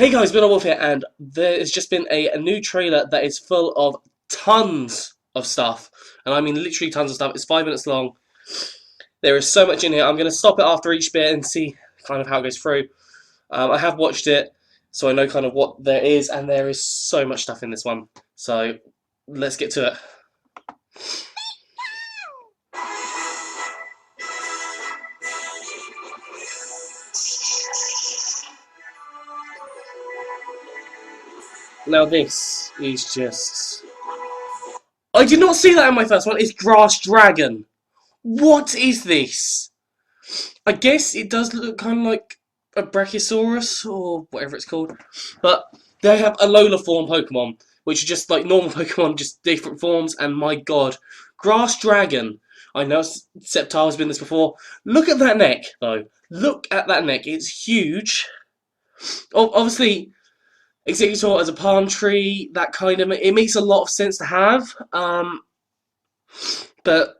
Hey guys, Been a Wolf here, and there has just been a new trailer that is full of tons of stuff. And I mean literally tons of stuff. It's 5 minutes long. There is so much in here. I'm going to stop it after each bit and see kind of how it goes through. I have watched it, so I know kind of what there is, and there is so much stuff in this one. So let's get to it. Now this is just... I did not see that in my first one. It's Grass Dragon. What is this? I guess it does look kind of like a Brachiosaurus or whatever it's called, but they have a Lola form Pokemon, which are just like normal Pokemon, just different forms. And my God, Grass Dragon. I know Sceptile has been this before. Look at that neck, though. Look at that neck. It's huge. Obviously, Executor as a palm tree. That kind of it makes a lot of sense to have. But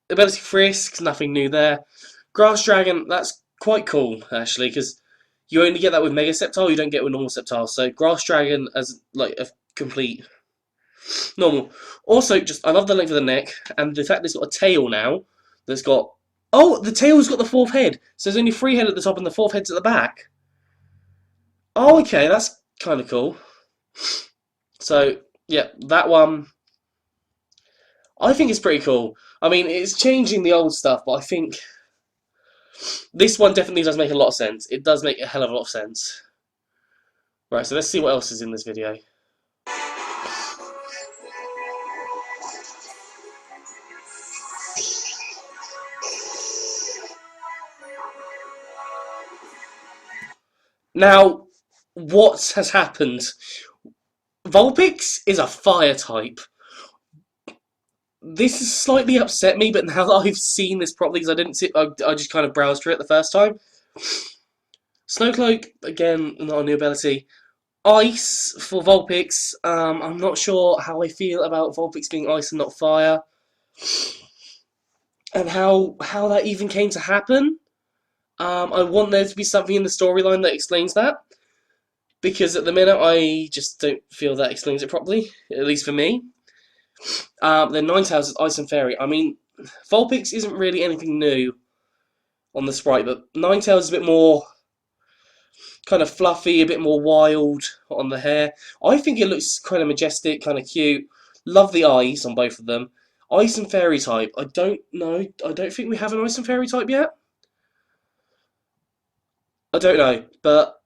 Ability Frisk, nothing new there. Grass Dragon, that's quite cool, actually, because you only get that with Mega Sceptile, you don't get with normal Sceptile. So Grass Dragon as, like, a complete normal. Also, I love the length of the neck, and the fact that it's got a tail now, that's got... Oh, the tail's got the fourth head, so there's only 3 heads at the top and the fourth head's at the back. Oh, okay, that's kind of cool. So, yeah, that one... I think it's pretty cool. I mean, it's changing the old stuff, but I think this one definitely does make a lot of sense. It does make a hell of a lot of sense. Right, so let's see what else is in this video. Now, what has happened? Vulpix is a fire type. This has slightly upset me, but now that I've seen this properly, because I didn't see, I just kind of browsed through it the first time. Snowcloak, again, not a new ability. Ice for Vulpix. I'm not sure how I feel about Vulpix being ice and not fire, and how that even came to happen. I want there to be something in the storyline that explains that, because at the minute I just don't feel that explains it properly, at least for me. Then Ninetales is Ice and Fairy. I mean, Vulpix isn't really anything new on the sprite, but Ninetales is a bit more kind of fluffy, a bit more wild on the hair. I think it looks kind of majestic, kind of cute. Love the eyes on both of them. Ice and Fairy type. I don't know. I don't think we have an Ice and Fairy type yet. I don't know, but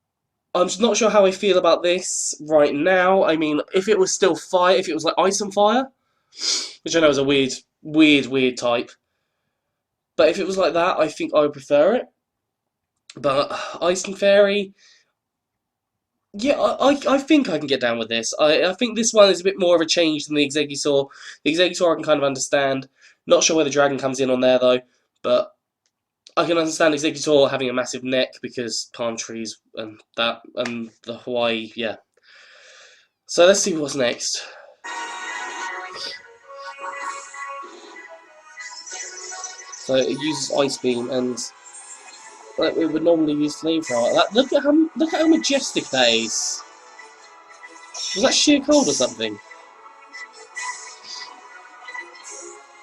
I'm just not sure how I feel about this right now. I mean, if it was still fire, if it was like Ice and Fire, which I know is a weird type, but if it was like that, I think I would prefer it. But Ice and Fairy, yeah, I think I can get down with this. I think this one is a bit more of a change than the Executor. The Executor I can kind of understand. Not sure where the dragon comes in on there though, but I can understand Executor having a massive neck because palm trees and that and the Hawaii, yeah. So let's see what's next. So it uses Ice Beam and like we would normally use Flamethrower. Look at how majestic that is. Was that sheer cold or something?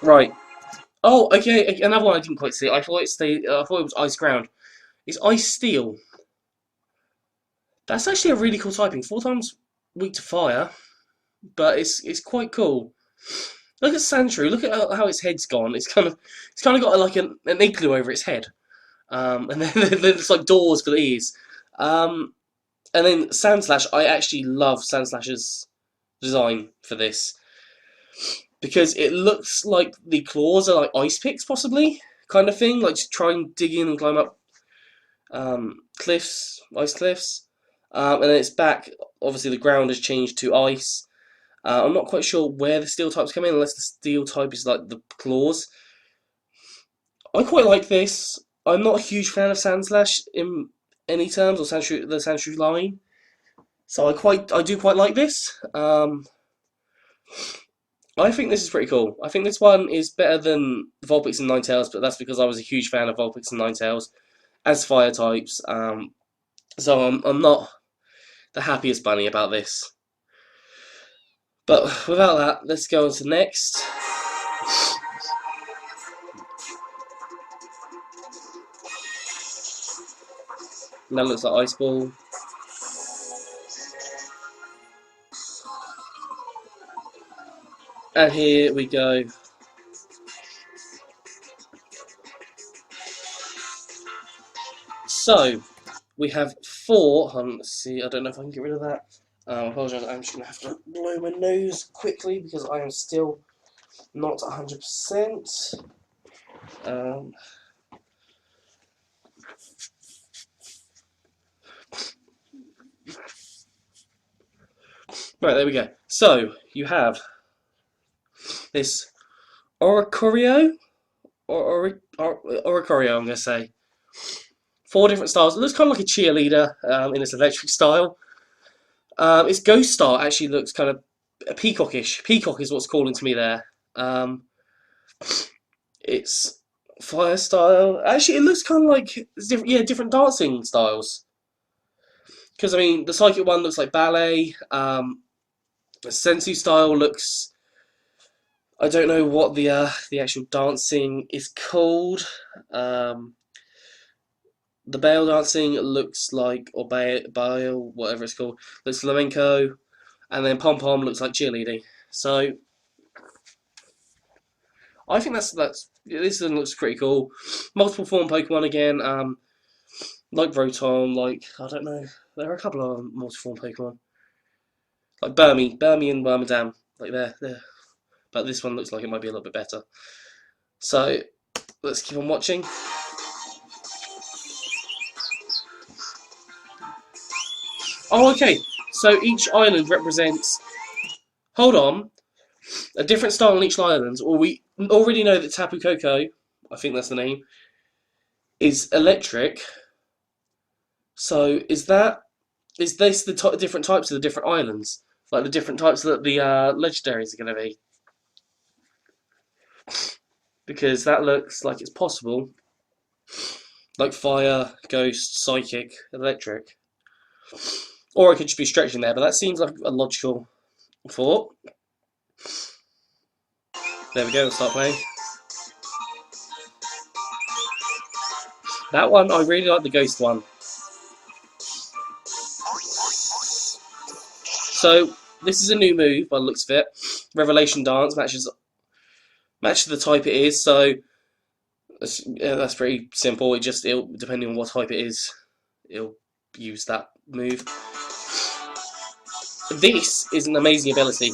Right. Oh, okay. Another one I didn't quite see. I thought it was Ice Ground. It's Ice Steel. That's actually a really cool typing. 4 times weak to fire, but it's quite cool. Look at Sandshrew. Look at how its head's gone. It's kind of got like an igloo over its head, and then there's like doors for the ears. And then Sandslash. I actually love Sandslash's design for this because it looks like the claws are like ice picks, possibly kind of thing. Like just try and dig in and climb up cliffs, ice cliffs. And then its back, obviously the ground has changed to ice. I'm not quite sure where the steel types come in, unless the steel type is like the claws. I quite like this. I'm not a huge fan of Sandslash in any terms, or the Sandshrew line. So I do quite like this. I think this is pretty cool. I think this one is better than Vulpix and Ninetales, but that's because I was a huge fan of Vulpix and Ninetales as fire types. So I'm not the happiest bunny about this. But without that, let's go on to the next. And that looks like Ice Ball. And here we go. So, we have 4. Let's see, I don't know if I can get rid of that. I apologise, I'm just going to have to blow my nose quickly because I am still not 100%. Right, there we go. So, you have this Oricorio, Oricorio, I'm going to say. 4 different styles. It looks kind of like a cheerleader in its electric style. Its ghost style actually looks kind of peacockish. Peacock is what's calling to me there. Its fire style. Actually, it looks kind of like different dancing styles. Because I mean, the psychic one looks like ballet. The sensu style looks. I don't know what the actual dancing is called. The Bale dancing looks like, or Bale, whatever it's called, looks flamenco, and then Pom Pom looks like cheerleading. So I think this one looks pretty cool. Multiple form Pokemon again, like Rotom, like I don't know, there are a couple of multiple form Pokemon, like Burmy and Wormadam, like there. But this one looks like it might be a little bit better. So let's keep on watching. Oh, okay. So each island represents. Hold on. A different style on each island. Or we already know that Tapu Koko, I think that's the name, is electric. So is this the different types of the different islands? Like the different types that the legendaries are going to be? Because that looks like it's possible. Like fire, ghost, psychic, electric. Or it could just be stretching there, but that seems like a logical thought. There we go, let's start playing. That one, I really like the ghost one. So, this is a new move by the looks of it. Revelation Dance matches the type it is, so that's pretty simple. It'll depending on what type it is, it'll use that move. This is an amazing ability.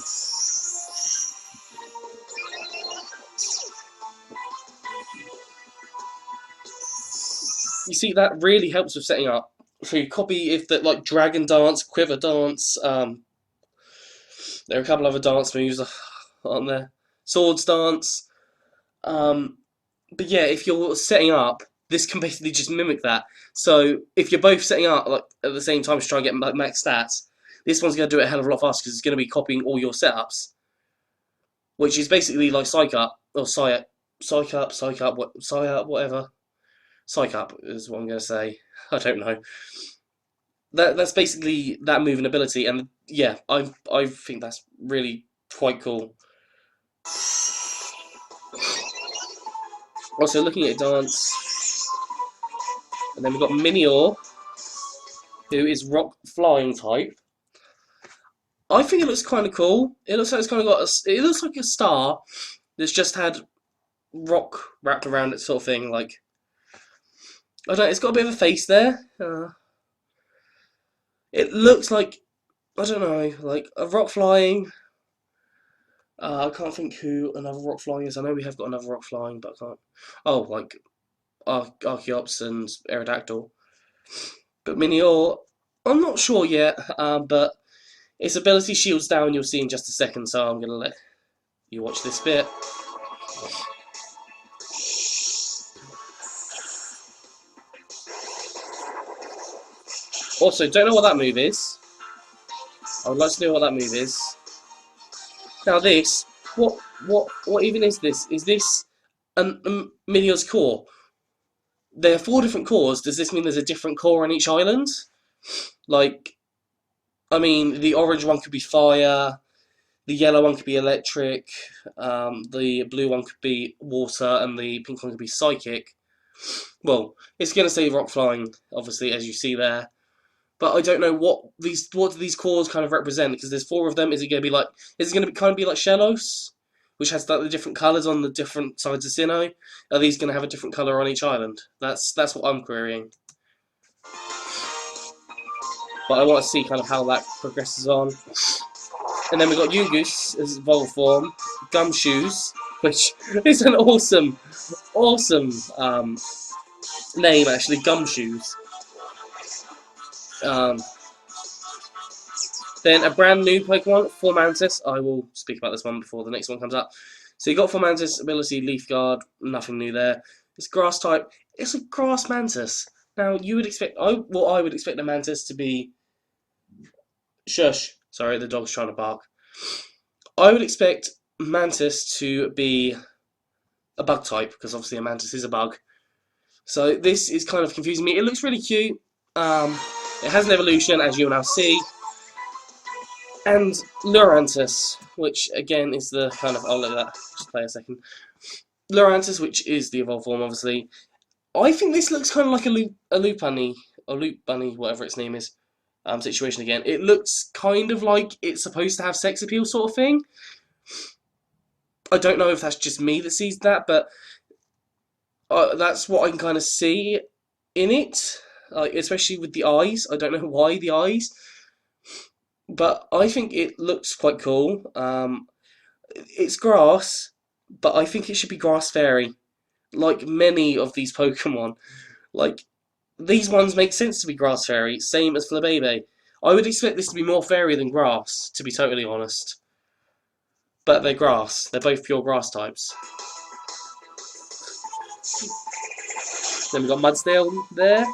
You see, that really helps with setting up. So you copy if that like Dragon Dance, Quiver Dance. There are a couple other dance moves, aren't there? Swords Dance. But yeah, if you're setting up, this can basically just mimic that. So if you're both setting up like at the same time to try and get max stats, this one's going to do it a hell of a lot faster because it's going to be copying all your setups, which is basically like Psych Up or Psy Up, whatever. Psych Up is what I'm going to say. I don't know. That's basically that move and ability, and yeah, I think that's really quite cool. Also, looking at dance, and then we've got Minior, who is rock flying type. I think it looks kind of cool. It looks like it's kind of got it looks like a star that's just had rock wrapped around it, sort of thing. Like I don't know, it's got a bit of a face there. It looks like I don't know, like a rock flying. I can't think who another rock flying is. I know we have got another rock flying, but I can't. Oh, like Archeops and Aerodactyl. But Minior, I'm not sure yet, but its ability shields down, you'll see in just a second, so I'm going to let you watch this bit. Also, don't know what that move is. I would like to know what that move is. Now this, what even is this? Is this Minior's core? There are 4 different cores. Does this mean there's a different core on each island? Like, I mean, the orange one could be fire, the yellow one could be electric, the blue one could be water, and the pink one could be psychic. Well, it's going to say rock flying, obviously, as you see there. But I don't know what do these cores kind of represent, because there's four of them. Is it going to be like, is it going to kind of be like Shellos, which has like the different colours on the different sides of Sinnoh? Are these going to have a different colour on each island? That's what I'm querying. But I want to see kind of how that progresses on. And then we've got Yugus as evolved form, Gumshoes, which is an awesome name actually, Gumshoes. Um, then a brand new Pokemon, Formantis. I will speak about this one before the next one comes up. So you got Formantis ability, Leaf Guard, nothing new there. It's grass type. It's a grass mantis. Now you would expect, I would expect a mantis to be. Shush. Sorry, the dog's trying to bark. I would expect mantis to be a bug type, because obviously a mantis is a bug. So this is kind of confusing me. It looks really cute. It has an evolution, as you will now see. And Lurantis, which again is the kind of, I'll let that just play a second. Lurantis, which is the evolved form, obviously. I think this looks kind of like a Loop Bunny, or Loop Bunny, whatever its name is, situation again. It looks kind of like it's supposed to have sex appeal sort of thing. I don't know if that's just me that sees that, but that's what I can kind of see in it, like, especially with the eyes. I don't know why the eyes, but I think it looks quite cool. It's grass, but I think it should be grass fairy, like many of these Pokemon. Like, these ones make sense to be grass fairy, same as Flabebe. I would expect this to be more fairy than grass, to be totally honest. But they're grass. They're both pure grass types. Then we've got Mudsdale there.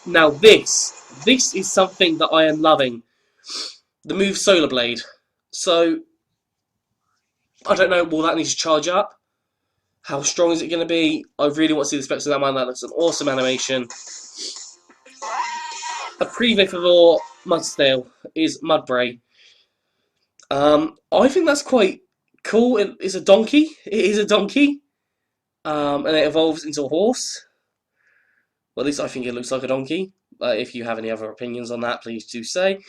Now this is something that I am loving. The move Solar Blade. So, I don't know, will that need to charge up? How strong is it going to be? I really want to see the specs of that one. That looks an awesome animation. A preview for Mudsdale is Mudbray. I think that's quite cool. It is a donkey. It is a donkey. And it evolves into a horse. Well, at least I think it looks like a donkey. If you have any other opinions on that, please do say.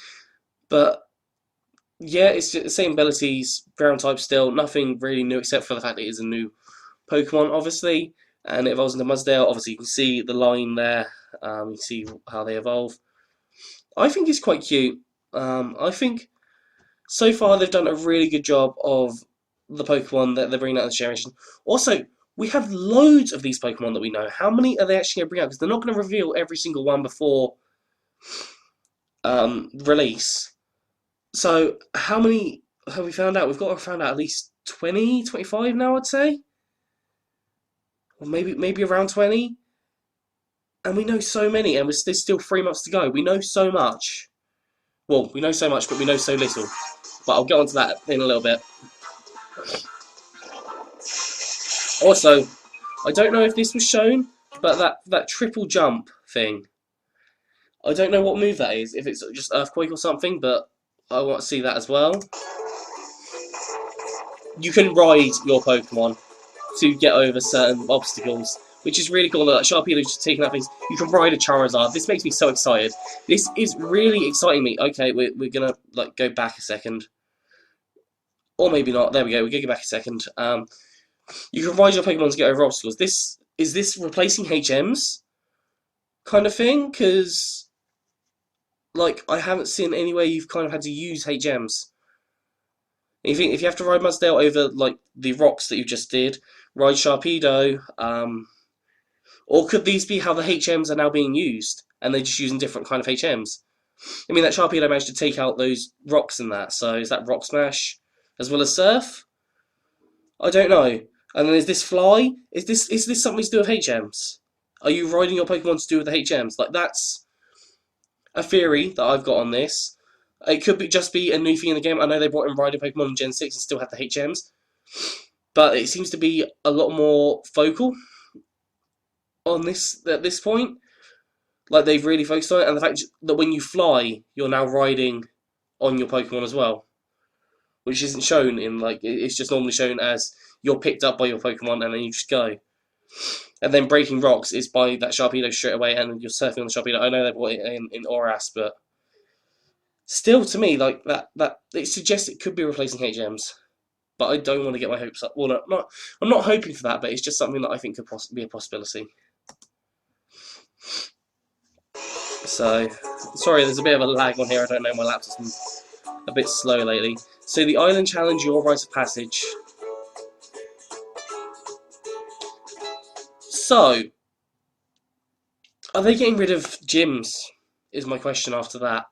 But yeah, it's the same abilities, ground type still, nothing really new except for the fact that it is a new Pokemon, obviously, and it evolves into Mudsdale. Obviously, you can see the line there. You can see how they evolve. I think it's quite cute. I think so far they've done a really good job of the Pokemon that they're bringing out this generation. Also, we have loads of these Pokemon that we know. How many are they actually going to bring out? Because they're not going to reveal every single one before release. So, how many have we found out? We've got to find out at least 20, 25 now, I'd say. Or maybe around 20. And we know so many, and there's still 3 months to go. We know so much. Well, we know so much, but we know so little. But I'll get onto that in a little bit. Also, I don't know if this was shown, but that triple jump thing. I don't know what move that is, if it's just Earthquake or something, but I want to see that as well. You can ride your Pokemon to get over certain obstacles, which is really cool. Like Sharpedo's just taking that thing. You can ride a Charizard. This makes me so excited. This is really exciting me. Okay, we're gonna like go back a second, or maybe not. There we go. We're gonna go back a second. You can ride your Pokemon to get over obstacles. Is this replacing HMs kind of thing? Because like I haven't seen any way you've kind of had to use HMs. If you have to ride Mudsdale over like the rocks that you just did, ride Sharpedo, or could these be how the HMs are now being used, and they're just using different kind of HMs? I mean, that Sharpedo managed to take out those rocks and that, so is that Rock Smash as well as Surf? I don't know. And then is this Fly? Is this something to do with HMs? Are you riding your Pokemon to do with the HMs? Like, that's a theory that I've got on this. It could just be a new thing in the game. I know they brought in riding Pokemon in Gen 6 and still have the HMs. But it seems to be a lot more focal. on this at this point. Like they've really focused on it, and the fact that when you fly, you're now riding on your Pokemon as well, which isn't shown in like it's just normally shown as you're picked up by your Pokemon and then you just go. And then breaking rocks is by that Sharpedo straight away, and you're surfing on the Sharpedo. I know they brought it in Oras, but still, to me, like that it suggests it could be replacing HMs. But I don't want to get my hopes up. Well, I'm not hoping for that, but it's just something that I think could be a possibility. So, sorry, there's a bit of a lag on here. I don't know, my laptop's a bit slow lately. So the Island Challenge, your rite of passage. So, are they getting rid of gyms? Is my question after that.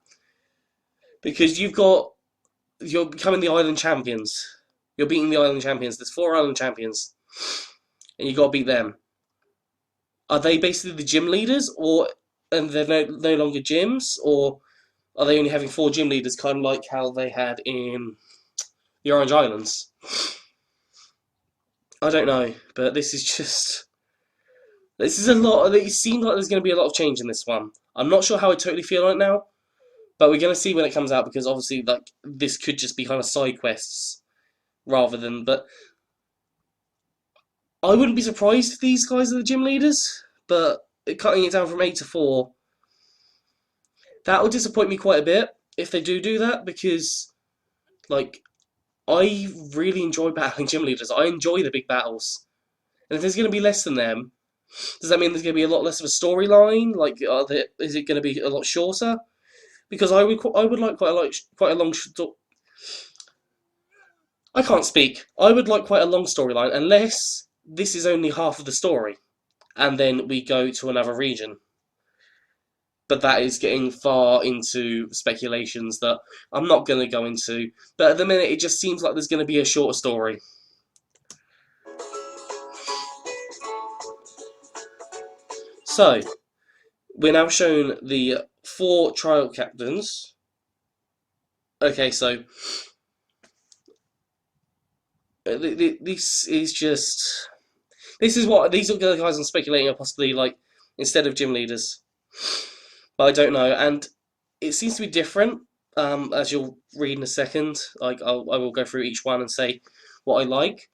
Because you're becoming the Island Champions. You're beating the Island Champions. There's 4 Island Champions. And you got to beat them. Are they basically the gym leaders? And they're no longer gyms? Or are they only having 4 gym leaders, kind of like how they had in the Orange Islands? I don't know, but this is a lot. It seems like there's going to be a lot of change in this one. I'm not sure how I totally feel right now, but we're going to see when it comes out, because obviously, like, this could just be kind of side quests rather than. But I wouldn't be surprised if these guys are the gym leaders. But cutting it down from 8 to 4, that would disappoint me quite a bit if they do that, because like I really enjoy battling gym leaders. I enjoy the big battles, and if there's going to be less than them, does that mean there's going to be a lot less of a storyline? Like, is it going to be a lot shorter? Because I would like quite a long. I can't speak. I would like quite a long storyline, unless this is only half of the story, and then we go to another region. But that is getting far into speculations that I'm not going to go into. But at the minute, it just seems like there's going to be a shorter story. So, we're now shown the 4 trial captains. Okay, so this is just what these are the guys I'm speculating are possibly like instead of gym leaders, but I don't know, and it seems to be different. As you'll read in a second, like I will go through each one and say what I like.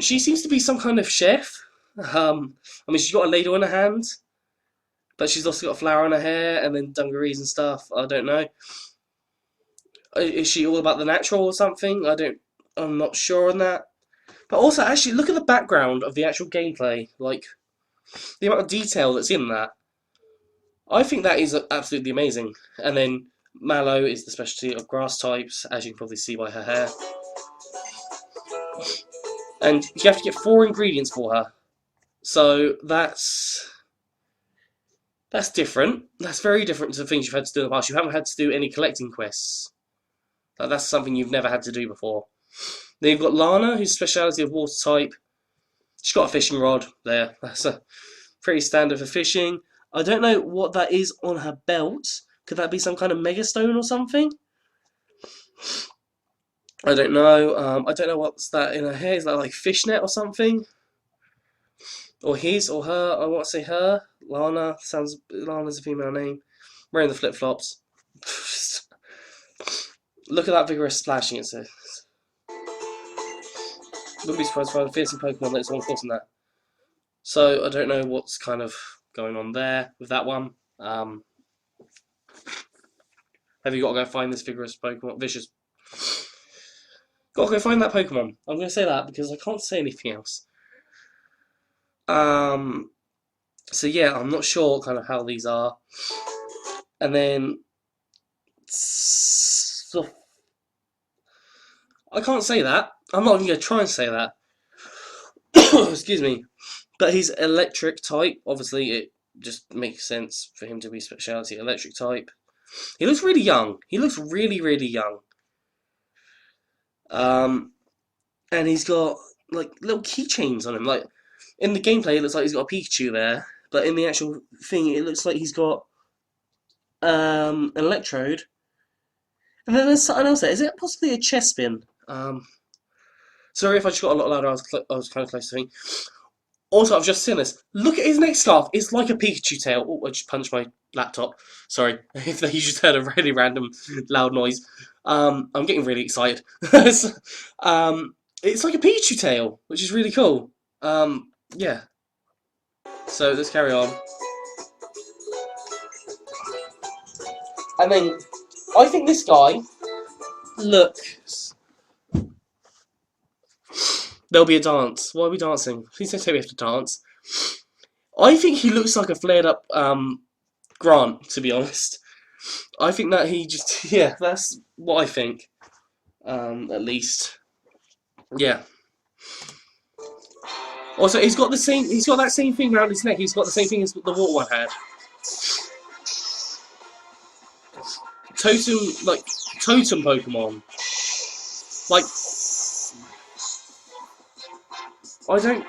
She seems to be some kind of chef. I mean, she's got a ladle in her hand, but she's also got flour in her hair and then dungarees and stuff. I don't know. Is she all about the natural or something? I'm not sure on that. But also, actually, look at the background of the actual gameplay. Like, the amount of detail that's in that. I think that is absolutely amazing. And then Mallow is the specialty of grass types, as you can probably see by her hair. And you have to get 4 ingredients for her. So that's different. That's very different to the things you've had to do in the past. You haven't had to do any collecting quests. That's something you've never had to do before. Then you've got Lana, whose speciality of water type. She's got a fishing rod there. That's a pretty standard for fishing. I don't know what that is on her belt. Could that be some kind of mega stone or something? I don't know. I don't know what's that in her hair. Is that like fishnet or something? Or his or her? I want to say her. Lana. Lana's a female name. Wearing the flip flops. Look at that vigorous splashing it says. Wouldn't be surprised by the fearsome Pokemon that's one force in that. So I don't know what's kind of going on there with that one. Have you got to go find this vigorous Pokemon? Vicious. Got to go find that Pokemon. I'm going to say that because I can't say anything else. So yeah, I'm not sure kind of how these are. And then so, I can't say that. I'm not even going to try and say that. Excuse me. But he's electric type. Obviously, it just makes sense for him to be speciality electric type. He looks really young. He looks really, really young. And he's got like little keychains on him. Like in the gameplay, it looks like he's got a Pikachu there, but in the actual thing, it looks like he's got an electrode. And then there's something else there. Is it possibly a Chespin? Sorry if I just got a lot louder. I was kind of close to me. Also, I've just seen this. Look at his neck scarf. It's like a Pikachu tail. Oh, I just punched my laptop. Sorry if you just heard a really random loud noise. I'm getting really excited. um, it's like a Pikachu tail, which is really cool. Yeah. So let's carry on. And then I think this guy looks. There'll be a dance. Why are we dancing? Please don't say we have to dance. I think he looks like a flared up Grant, to be honest. I think that he just, yeah, that's what I think, at least. Yeah. Also, he's got that same thing around his neck. He's got the same thing as the water one had. Totem Pokemon. Like, I don't.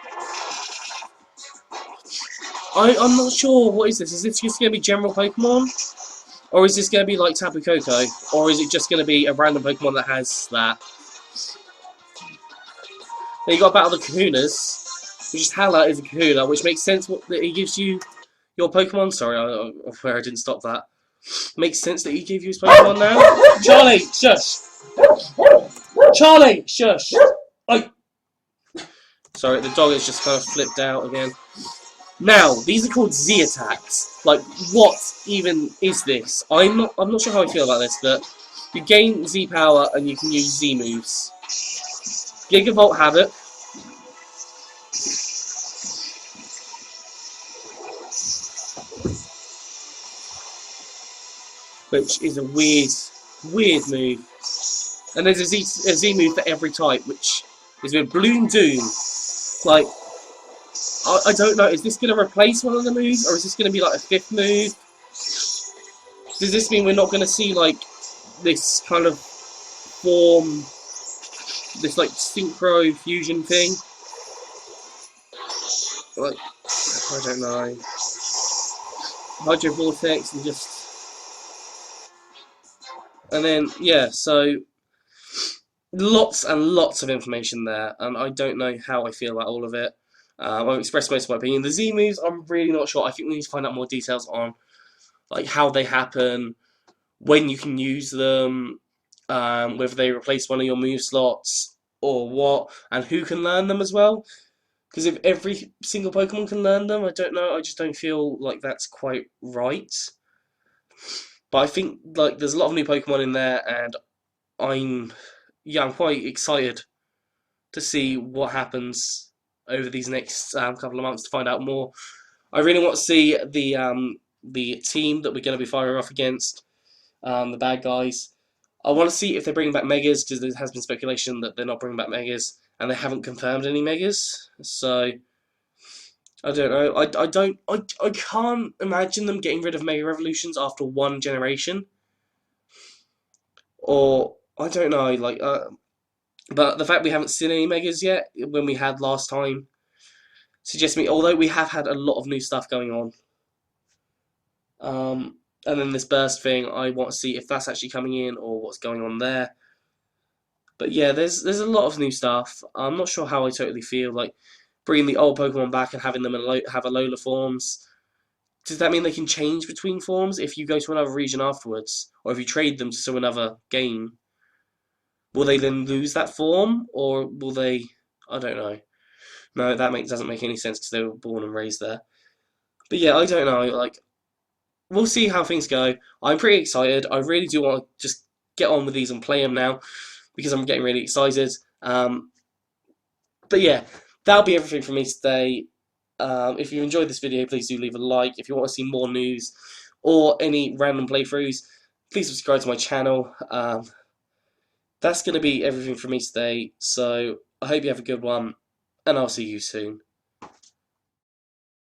I'm not sure. What is this? Is this just going to be general Pokemon? Or is this going to be like Tapu Koko? Or is it just going to be a random Pokemon that has that? Then you got Battle of the Kahunas, which is Hala is a Kahuna, which makes sense that he gives you your Pokemon. Sorry, I didn't stop that. Makes sense that he gave you his Pokemon now. Charlie, shush! Charlie, shush! Sorry, the dog has just kind of flipped out again. Now, these are called Z attacks. Like, what even is this? I'm not sure how I feel about this, but you gain Z power and you can use Z moves. Gigavolt Havoc. Which is a weird move. And there's a Z move for every type, which is with Bloom Doom. Like, I don't know, is this going to replace one of the moves, or is this going to be like a fifth move? Does this mean we're not going to see, like, this kind of form, this, like, synchro fusion thing? Like, I don't know. Hydro Vortex and just... And then, yeah, so... Lots and lots of information there, and I don't know how I feel about all of it. I've expressed most of my opinion. The Z moves, I'm really not sure. I think we need to find out more details on, like, how they happen, when you can use them, whether they replace one of your move slots or what, and who can learn them as well. Because if every single Pokemon can learn them, I don't know. I just don't feel like that's quite right. But I think like there's a lot of new Pokemon in there, and I'm quite excited to see what happens over these next couple of months to find out more. I really want to see the team that we're going to be firing off against, the bad guys. I want to see if they're bringing back Megas, because there has been speculation that they're not bringing back Megas, and they haven't confirmed any Megas. So I don't know. I can't imagine them getting rid of Mega Revolutions after one generation. Or I don't know, like but the fact we haven't seen any Megas yet, when we had last time, suggests to me, although we have had a lot of new stuff going on. And then this burst thing, I want to see if that's actually coming in or what's going on there. But yeah, there's a lot of new stuff. I'm not sure how I totally feel like bringing the old Pokemon back and having them have Alola forms. Does that mean they can change between forms if you go to another region afterwards, or if you trade them to another game? Will they then lose that form, or will they? I don't know. No, that doesn't make any sense because they were born and raised there. But yeah, I don't know. Like, we'll see how things go. I'm pretty excited. I really do want to just get on with these and play them now because I'm getting really excited. But yeah, that'll be everything from me today. If you enjoyed this video, please do leave a like. If you want to see more news or any random playthroughs, please subscribe to my channel. That's going to be everything from me today. So I hope you have a good one, and I'll see you soon.